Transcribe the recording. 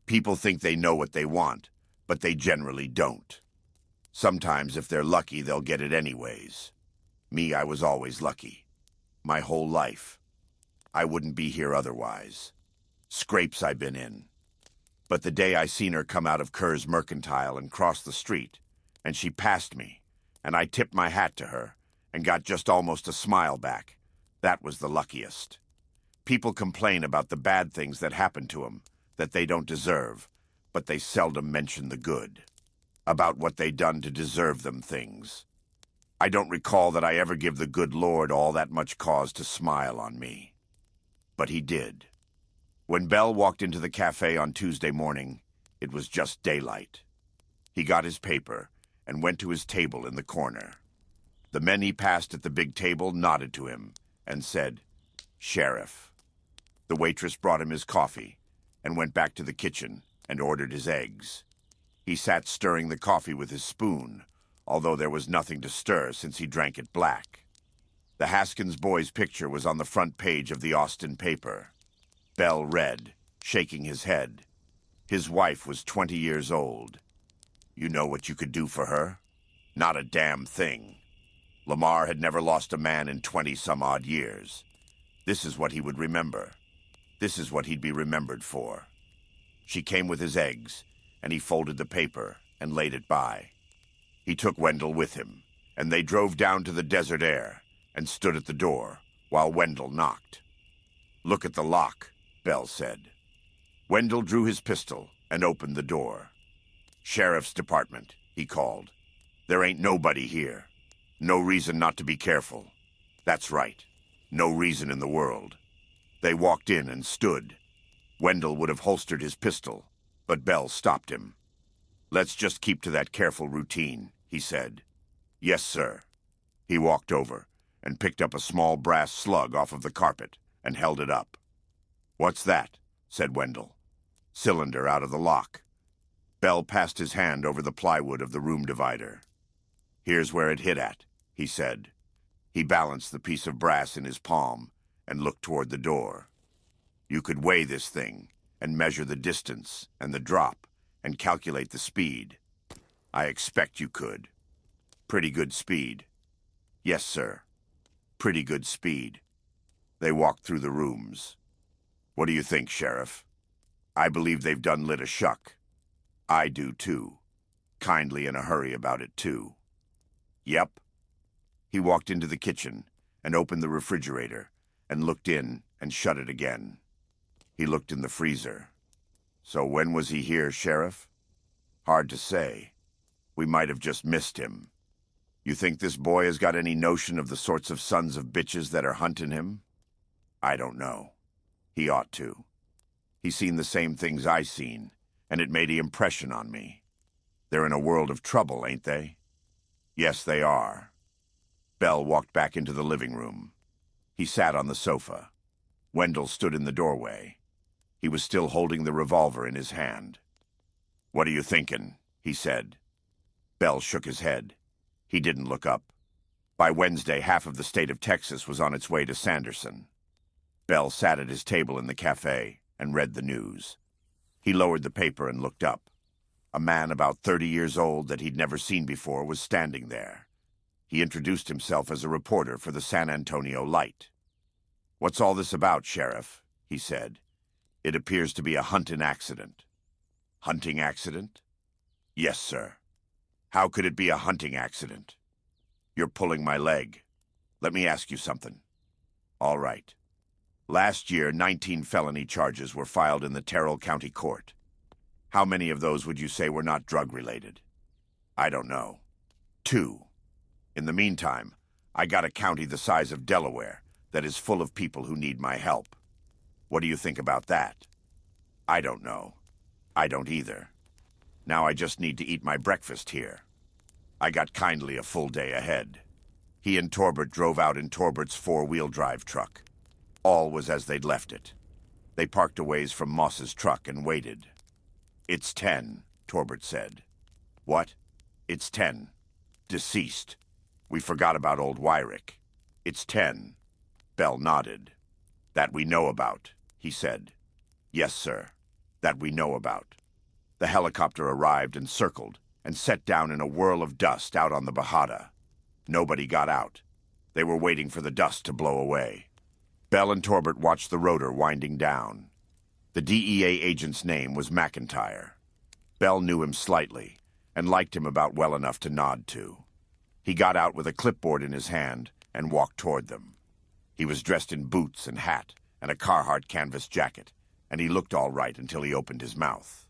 People think they know what they want, but they generally don't. Sometimes, if they're lucky, they'll get it anyways. Me, I was always lucky. My whole life. I wouldn't be here otherwise. Scrapes I've been in. But the day I seen her come out of Kerr's Mercantile and cross the street, and she passed me, and I tipped my hat to her, and got just almost a smile back, that was the luckiest. People complain about the bad things that happen to 'em, that they don't deserve, but they seldom mention the good. About what they done to deserve them things. I don't recall that I ever give the good Lord all that much cause to smile on me. But he did. When Bell walked into the cafe on Tuesday morning, it was just daylight. He got his paper and went to his table in the corner. The men he passed at the big table nodded to him and said, "Sheriff." The waitress brought him his coffee and went back to the kitchen and ordered his eggs. He sat stirring the coffee with his spoon, although there was nothing to stir since he drank it black. The Haskins boy's picture was on the front page of the Austin paper. Bell read, shaking his head. His wife was 20 years old. You know what you could do for her? Not a damn thing. Lamar had never lost a man in 20-some-odd years. This is what he would remember. This is what he'd be remembered for. She came with his eggs, and he folded the paper and laid it by. He took Wendell with him, and they drove down to the desert air and stood at the door while Wendell knocked. "Look at the lock," Bell said. Wendell drew his pistol and opened the door. "Sheriff's Department," he called. "There ain't nobody here. No reason not to be careful." That's right. No reason in the world. They walked in and stood. Wendell would have holstered his pistol, but Bell stopped him. "Let's just keep to that careful routine," he said. "Yes, sir." He walked over and picked up a small brass slug off of the carpet and held it up. "What's that?" said Wendell. "Cylinder out of the lock." Bell passed his hand over the plywood of the room divider. "Here's where it hit at," he said. He balanced the piece of brass in his palm and looked toward the door. "You could weigh this thing and measure the distance and the drop and calculate the speed. I expect you could. Pretty good speed." "Yes, sir. Pretty good speed." They walked through the rooms. "What do you think, Sheriff?" "I believe they've done lit a shuck." "I do, too. Kindly in a hurry about it, too." "Yep." He walked into the kitchen and opened the refrigerator and looked in and shut it again. He looked in the freezer. "So when was he here, Sheriff?" "Hard to say. We might have just missed him." "You think this boy has got any notion of the sorts of sons of bitches that are hunting him?" "I don't know. He ought to. He's seen the same things I seen, and it made an impression on me. They're in a world of trouble, ain't they?" "Yes, they are." Bell walked back into the living room. He sat on the sofa. Wendell stood in the doorway. He was still holding the revolver in his hand. "What are you thinking?" he said. Bell shook his head. He didn't look up. By Wednesday, half of the state of Texas was on its way to Sanderson. Bell sat at his table in the cafe and read the news. He lowered the paper and looked up. A man about 30 years old that he'd never seen before was standing there. He introduced himself as a reporter for the San Antonio Light. "What's all this about, Sheriff?" he said. "It appears to be a hunting accident." "Hunting accident?" "Yes, sir." "How could it be a hunting accident?" "You're pulling my leg. Let me ask you something." "All right. Last year, 19 felony charges were filed in the Terrell County Court. How many of those would you say were not drug-related?" "I don't know." 2. In the meantime, I got a county the size of Delaware that is full of people who need my help. What do you think about that?" "I don't know. I don't either. Now I just need to eat my breakfast here." I got kindly a full day ahead. He and Torbert drove out in Torbert's four-wheel drive truck. All was as they'd left it. They parked a ways from Moss's truck and waited. "It's 10, Torbert said. "What?" "It's 10. Deceased. We forgot about old Wyrick. It's 10. Bell nodded. "That we know about," he said. "Yes, sir." That we know about. The helicopter arrived and circled and set down in a whirl of dust out on the Bajada. Nobody got out. They were waiting for the dust to blow away. Bell and Torbert watched the rotor winding down. The DEA agent's name was McIntyre. Bell knew him slightly and liked him about well enough to nod to. He got out with a clipboard in his hand and walked toward them. He was dressed in boots and hat and a Carhartt canvas jacket, and he looked all right until he opened his mouth.